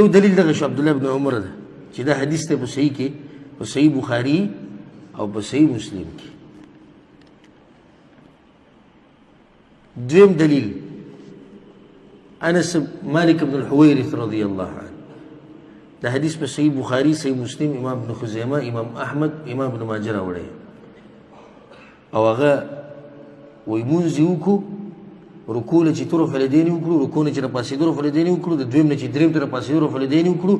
یو دلیل دغه شو عبدالله بن عمر ده چې دا حدیث ته په صحیح کې په صحیح بخاري او په صحیح مسلم کې. دویم دلیل انس مالک بن الحویرث رضی الله عنه، دا حدیث په صحیح بخاري صحیح مسلم امام ابن خزیمه امام احمد امام ابن ماجه راوړی او هغه وایي مونځ یې وکړو رکوع نه چې طرف الیدین وکړو، رکوع نه چې راپاسېدو رفع الیدین وکړو، د دویم نه چې دریم ته راپاسېدو رفع الیدین وکړو،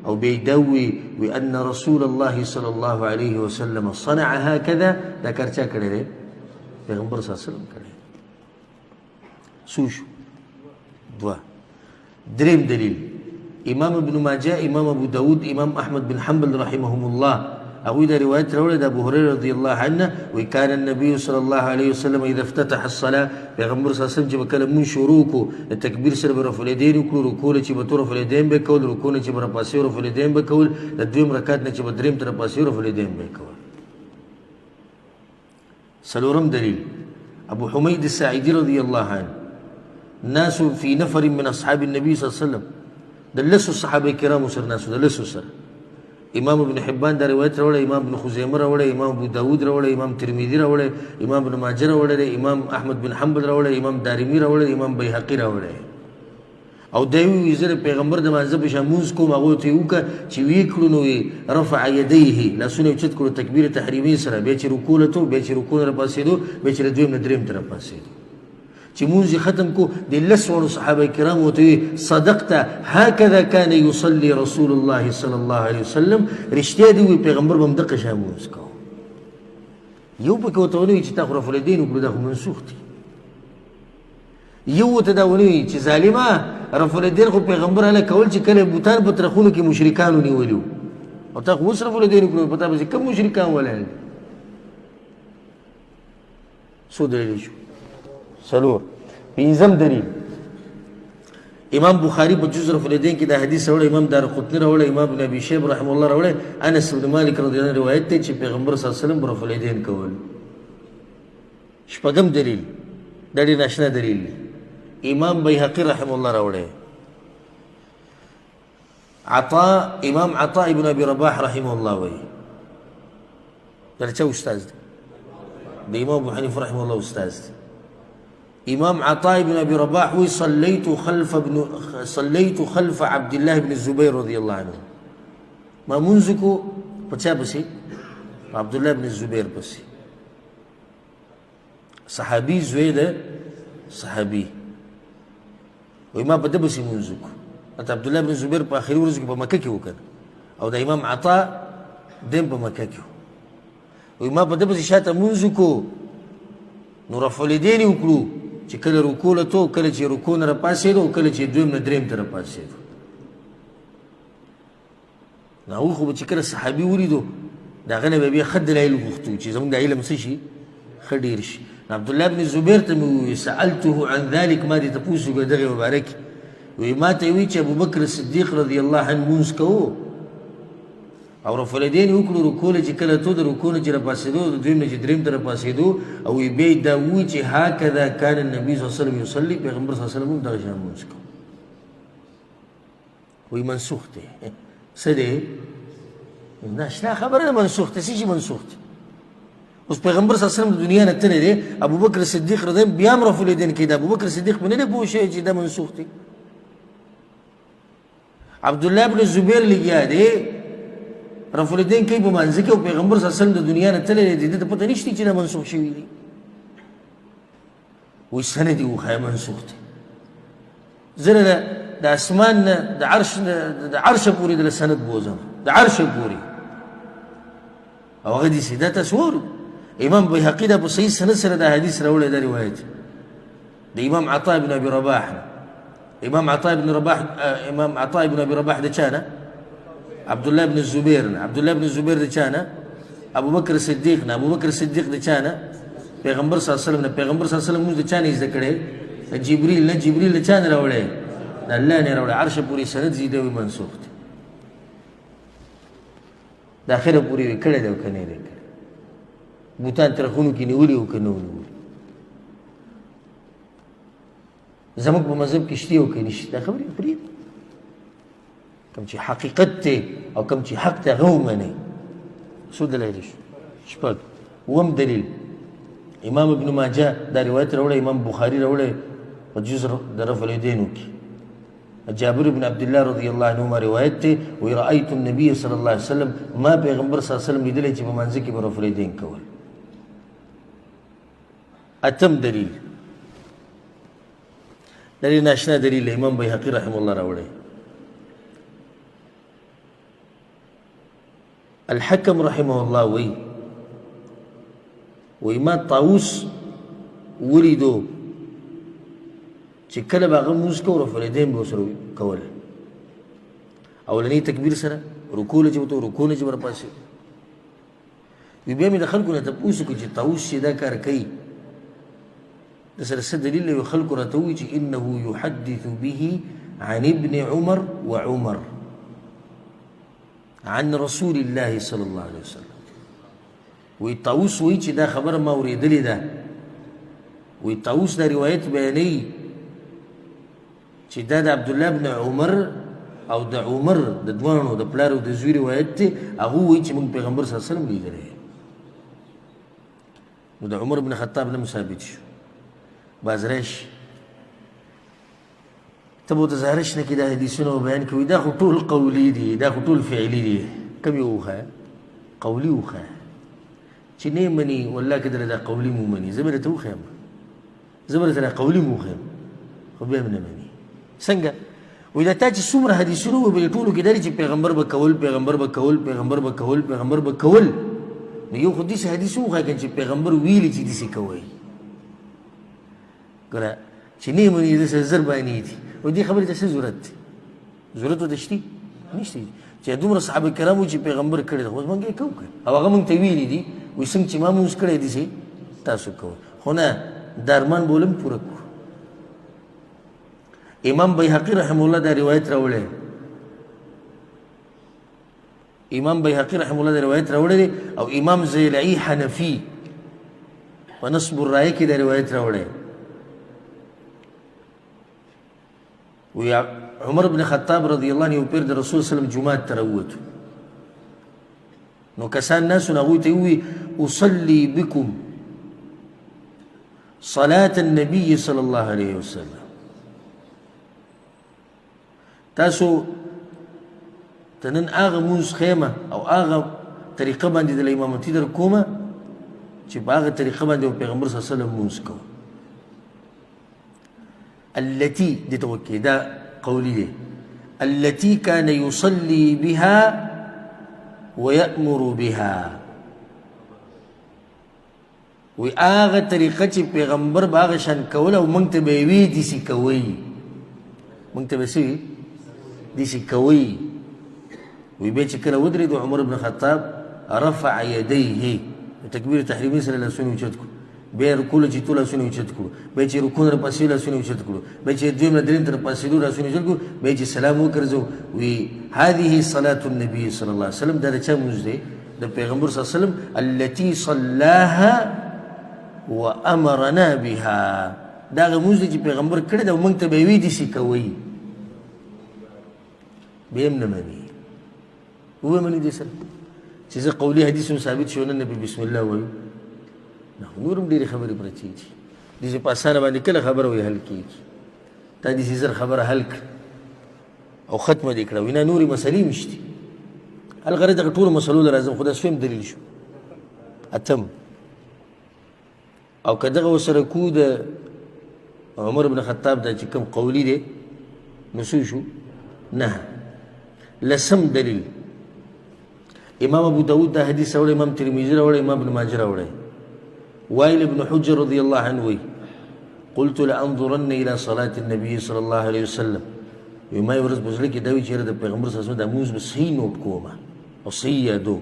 او بیا یې دا ووایي ان رسول الله صلی الله علیه وسلم صنع هکذا. دا کار چا کړی دی؟ پیغمبر صلی الله علیه وسلم کړی. څو شو؟ دوه. دریم دلیل امام ابن ماجه امام ابو داود امام احمد بن حنبل رحمهم الله هغوی دا روایت راوړی د ابو هریره رضی الله عنه وایي کان النبي صلی الله علیه وسلم اذا افتتح الصلاه، پیغمبر صلی الله علیه وسلم چې به کله مونځ شروع کړو د تکبیر سره به رفع الیدین وکړو، رکوع نه چې به رفع الیدین به کول، رکوع نه چې به راپاسې رفع الیدین به کول، د دویم رکعت نه چې به دریم ته راپاسې رفع الیدین به کول. څلورم دلیل ابو حمید الساعدي رضی الله عنه ناس فی نفر من اصحاب النبي صلی الله علیه وسلم، د لسو صحابه کرامو سره ناسو د لسو سره. امام ابن حبان دا روایت راوړی، امام ابن خزیمه راوړی، امام ابو داود راوړی، امام ترمذي راوړی، امام ابن ماجه راوړی، امام احمد بن حنبل راوړی، امام دارمي راوړی، امام بیهقي راوړی. او دا وی زه پیغمبر د مانځه په شان مونځ کوم، هغو ته یې وکړه چې ویې کړو نو رفع یدیه، لاسونه یې اوچت کړو تکبیر تحریمي سره، بیا چې رکوع له تو، بیا چې رکوع نه راپاسېدو، بیا چې له دویم نه دریم ته راپاسېدو. چې مونځ یې ختم کو د لس وړو صحابه کرامو ورته ویې صدقت هکذا کان یصلي رسول الله صلی الله علیه وسلم، رښتیا دې وایي پیغمبر به همدقه شان مونځ کوه. یو پکې ورته ونه وایي چې تا خو رفع الیدین وکړو دا خو منسوخ دي، یو ورته دا ونه وایي چې ظالمه رفع الیدین خو پیغمبر هله کول چې کله بوتان په ترخونو کې مشرکانو نیولي وو او تا خو اوس رفع الیدین وکړو، په تا پسې کوم مشرکان ولاړ دي؟ څو دلیل شو؟ څلور. پنځم دلیل امام بخاری په جز رفع الیدین کې دا حدیث راوړی، امام دارقطني راوړی، امام ابن ابي شیبه رحمه الله راوړی، انس بن مالک رضی الله عنه روایت دی چې پیغمبر صلی الله علیه وسلم رفع الیدین کول. شپږم دلیل دا ډېر ناشنا دلیل دی، امام بیهقي رحمه الله راوړی، امام عطاء ابن ابي رباح رحمه الله وایي دا چا استاد دی؟ د امام ابو حنیفه رحمه الله استاد دی. امام عطاء بن ابي رباح وی صليت خلف عبد الله بن الزبير رضي الله عنه، ما منځکو په چا پسې؟ عبد الله بن الزبير پسې، صحابي زوی ده صحابي، وی ما په ده پسې منځکو. حتی عبد الله بن الزبير په آخري ورځو کې په مکه کې وکړ او د امام عطاء دیم په مکه کې وی ما په ده پسې شاته منځکو نو رفع الیدین وکړو چې کله رکوع له تو، کله چې رکوع نه راپاسېدو، کله چې دویم نه دریم ته راپاسېدو. نو هغوی خو به چې کله صحابي ولیدو د هغه نه به بیا ښه دلایل وغوښتو چې زموږ دا علم څه شي؟ ښه ډېر شي. عبدالله بن زبیر ته مې وویل سألته عن ذلك، ما دې تپوس وکړ دغې مبارکې، وایي ما ته یې وایي چې ابوبکر صدیق رضی الله عنه مونځ کوو او رفع الیدین وکړو، رکوع نه چې کله تو د رکوع نه چې راپاسېدو، د دویم نه چې دریم ته راپاسېدو، او بیا یې دا ووایي چې هکذا کان النبي صلی الله علیه وسلم یصلي، پیغمبر صلی الله علیه وسلم هم دغه شان مونځ کوو. وایي منسوخ دی. څه دی؟ ناشنا خبره ده، منسوخ دی. څه شي منسوخ دی؟ اوس پیغمبر صلی الله علیه وسلم د دنیا نه تللی دی، ابوبکر صدیق رضی الله عنه بیا هم رفع الیدین کېده، ابوبکر صدیق په نه دی پوه شوی چې دا منسوخ دی. عبدالله بن زبیر لګیا دی رفع الیدین کوي په مانځه کې، او پیغمبر صلی الله علیه وسلم د دنیا نه تللی دی، ده ته پته نشته چې دا منسوخ شوي دي. وایي سند یې وښایه منسوخ دی. زه د اسمان نه د عرشه پورې دله سند بوځم، د عرشه پورې، او هغه داسې دا تاسو واورئ. امام بیهقي دا په صحیح سند سره دا حدیث راوړی، دا روایت د امام عطاء بن ابي رباح. امام عطاء بن ابي رباح د چا نه؟ عبد الله بن الزبير. عبد الله بن الزبير د چا نه؟ ابو بکر صدیق نه. ابو بکر صدیق د چا نه؟ پیغمبر صلی الله علیه وسلم نه. پیغمبر صلی الله علیه وسلم موږ د چا نه زده کړی؟ جبریل نه. جبریل د چا نه راوړی؟ د الله نه راوړی. عرشه پورې سند زیده وي منسوخ دی. د اخره پورې وي کړی دی او که نه دی کړی، بوتان ترخونو کې نیولي او که نه و نیولي. زموږ په مذهب کې شته او که نشته دا خبرې پرېږدئ. کوم چې حقیقت دی او کوم چې حق دی هغه ومنئ. څو دلایل شو؟ شپږ. اووم دلیل امام ابن ماجه دا روایت راوړی، امام بخاري راوړی په جز د رفع الیدینو کې. جابر بن عبد الله رضی الله عنهما روایت دی، وی رأیت النبي صلی الله علیه وسلم، ما پیغمبر صلی الله علیه وسلم لیدلی چې په منځ کې به رفع الیدین کول. اتم دلیل دلیل ناشنا دلیل امام بیهقي رحمه الله راوړی. الحکم رحمه الله وی ما طاووس ولیدو چې کله به هغه لمونځ کوو رفع الیدین به ورسره کول. اولنی تکبیر سره رکوع له چې به رکوع نه چې به راپاڅېد. وی بیا مې د خلکو نه تپوس وکړو چې طاووس چې دا کار کوي د سره څه دلیل دی؟ خلکو راته ووایي چې انه یحدث به عن ابن عمر وعمر عن رسول الله صلی الله علیه وسلم. وی طاووس وایي چې دا خبره ما اورېدلې ده. وی طاووس دا روایت بیانوي چې دا د عبدالله بن عمر او د عمر د دوانو د پلار او د زوی روایت دی. هغه وایي چې موږ پیغمبر صلی الله علیه وسلم لیدلی. نو د عمر بن خطاب نه ثابت شو. باز راشي ته به ورته ظاهرش نه کړي دا حدیثونه بیان کوي، دا خو ټول قولي دي، دا خو ټول فعلي دي. کوم یو وښایه؟ قولي وښایه. چې نه مني والله که دله دا قولي مو مني، زه به درته وښیم، زه به درته دا قولي مو وښیم، خو بیا به نه مني. څنګه؟ وایي دا تا چې څومره حدیثونه وویل ټولو کې دا دي چې پیغمبر به کول، پیغمبر به کول، پیغمبر به کول، پیغمبر به کول. نو یو خو داسې حدیث وښایه که چې پیغمبر ویلي چې داسې کوئ. ګوره چې نه مني داسې زر باندې دي. و دې خبرې ته څه ضرورت دی؟ ضرورت ورته شته؟ نشته. چې دومره صحابه کرام وایي چې پیغمبر کړی ده، خو اوس موږ یې کوو که او هغه موږ ته ویلي دي. وایي څنګه چې ما لمونځ کړی داسې تاسو کوئ. خو نه دا ارمان به ولم پوره کړو. امام بیهقي رحمه الله دا روایت راوړی. امام بیهقي رحمه الله دا روایت راوړی دی او امام زیلعي حنفي په نصب الرایه کې دا روایت راوړی. وی عمر بن خطاب رضی الله عنه پیر د رسول صلی الله علیه وسلم جمعات ته راووتو. نو کسان ناسو نه هغوی ته ووی اصلي بكم صلاة النبي صلی الله علیه وسلم. تاسو ته نن هغه مونځ خیمه او هغه طریقه باندې د امامتي در کومه چې په هغه طریقه باندې پیغمبر صلی الله علیه وسلم مونځ کوو. التي دي توكي دا قولي دي التي كان يصلي بها ويأمر بها. وآغا طريقة پیغمبر باغا شان کولا ومنگ تباوی دیسی کوئی، منگ تباوی دیسی کوئی. ويبيتش كلا ودري دو عمر بن الخطاب رفع يديه تكبير تحريمي صلى الله عليه وسلم. بیا رکوع له چې ټول لاسونه اوچت کړو، بیا چې رکوع نه راپاسېدو لاسونه اوچت کړو، بیا چې دویم نه درېیم ته راپاسېدو لاسونه اوچت کړو، بیا چې سلام وګرځو. وی هذه صلاة النبي صلی الله علیه وسلم. دا د چا لمونځ دی؟ د پیغمبر صلی الله علیه وسلم. التي صلاها وامرنا بها. دا هغه لمونځ دی چې پیغمبر کړی دی او موږ ته به یې وایي داسې کوئ. بیا هم نه مني. وبه مني دې سره چې زه قولي حدیث هم ثابت شو نن نبي بسم الله وایي. نورم ډېرې خبرې پرتې دي. داسې په اسانه باندې کله خبره وایي حل کېږي. تا داسې زر خبره حل کړه او ختمه دې کړه. وایي نه نورې مسلې هم شتې. الغرض دغه ټولو مسلو له راځم، خو دا سویم دلیل شو. اتم او که دغه ورسره کو د عمر بن خطاب دا چې کوم قولي دی نو څه شو؟ نه. لسم دلیل امام ابو داود دا حدیث راوړی، امام ترمذي راوړی، امام ابن ماجه راوړی. وائل بن حجر رضی الله عنه وی قلت لانظرن الى صلاة النبي صلی الله علیه وسلم. وی ما ورځ په زړه کې دا وی چې د پیغمبر صلی الله علیه وسلم دا لمونځ به صحیح نوټ کوم او صحیح یادو.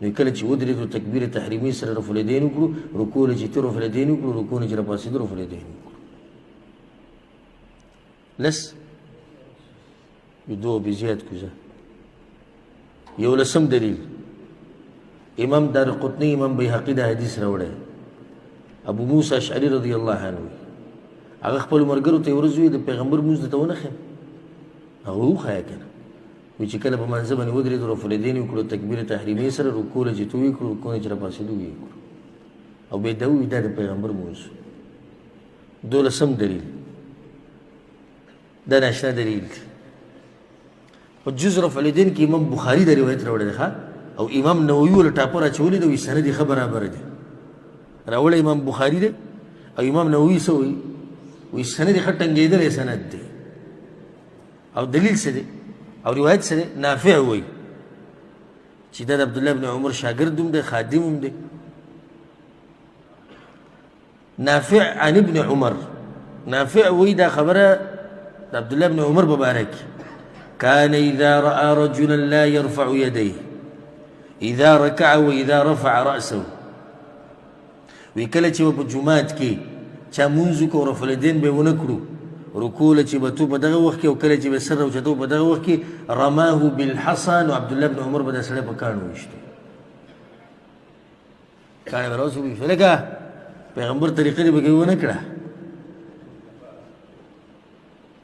نو کله چې ودرېدو تکبیر تحریمي سره رفع الیدین وکړو، رکوع چې ته رفع الیدین وکړو، رکوع نه چې راپاسېدو رفع الیدین وکړو. لس یدو بزیاد کوزه. یو لسم دلیل امام دارقطنی امام بیهقي دا حدیث راوړی. ابو موسی اشعری رضی الله عنه هغه خپل مرګرو ته ورځوي د پیغمبر لمونځ درته ونه ښیم، هغه وښایه که نه. وی چې کله په منځه باندې ودرېدو رفع الیدین وکړو تکبیر تحریمي سره رکوع له چې تو وکړو رکوع نه چې راپاسېدو یې وکړو او بیا دا ووایي دا د پیغمبر مونځ 12 دلیل دا ناشنا دلیل دی په جز رفع الیدین کې امام بخاري دا روایت راوړی دی او امام نووي ورله ټاپه راچولې ده وایي سند یې ښه برابره دی راوړی امام بخاري دی او امام نووي څه وایي وایي سند یې ښه ټنګېدلی سند دی او دلیل څه دی او روایت څه دی نافع وایي چې دا د عبدالله بن عمر شاګرد هم دی خادم هم دی نافع عن ابن عمر نافع وایي دا خبره د عبدالله بن عمر په باره کې كان إذا رأى رجلا لا يرفع يديه إذا ركع وإذا رفع رأسه وکله چې په جمعات کې چا مونځ کو رفع الیدین به ونه کړو رکوع له چې به تو په دغه وخت کې او کله چې به سر راوچتو په دغه وخت کې رماه بالحصى نو عبدالله بن عمر به دا سړی په کاڼو ویشتو کاڼی به راوڅ ویشتو لکه پیغمبر طریقه دې به کوي ونه کړه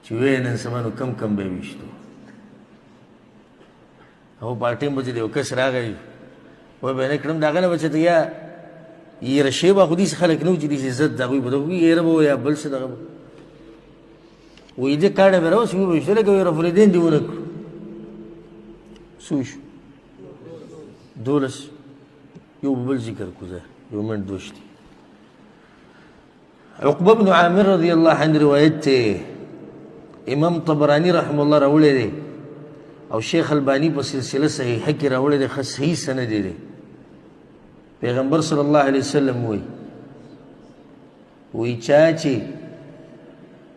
چې ویې نن سبا نو کم کم به یې ویشتو او په ټیم به چې یو کس راغی وایي به نه کړم د هغه نه به چې ته یا یره شی به خو داسې خلک نه وو چې داسې عزت د هغوی به دغه یره به و یا بل څه دغه به وایي دې کاڼی به راوسي ویې به ویشته لکه وایي رفع الیدین دې ونه کړو څه وشو 12 یو به بل ذکر کړو زه یو منټ دوشتي عقبه بن عامر رضی الله عنه روایت ته امام طبرانی رحم الله راوړی دی او شیخ البانی په سلسله صحیحه کې راوړی دی ښه صحیح سند دی پیغمبر صلی الله علیه وسلم وایي چا چې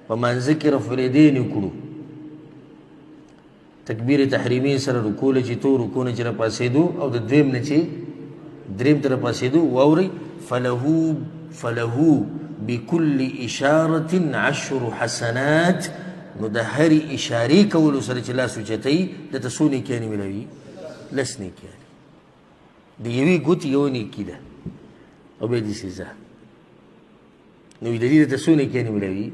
په مانځه کې رفع الیدین وکړو تکبیر تحریمي سره رکوع له چې تو رکوع نه چې راپاسېدو او د دویم نه چې دریم ته راپاسېدو واورئ فله بكل إشارة 10 حسنات نو د هرې اشارې کولو سره چې لاس اوچتوي دته څو نیکیانې ملوي 10 نیکیانې د یوې ګوتې یوه نیکي ده او بیا دې سزا نو د دې دته څو نیکیانې ملوي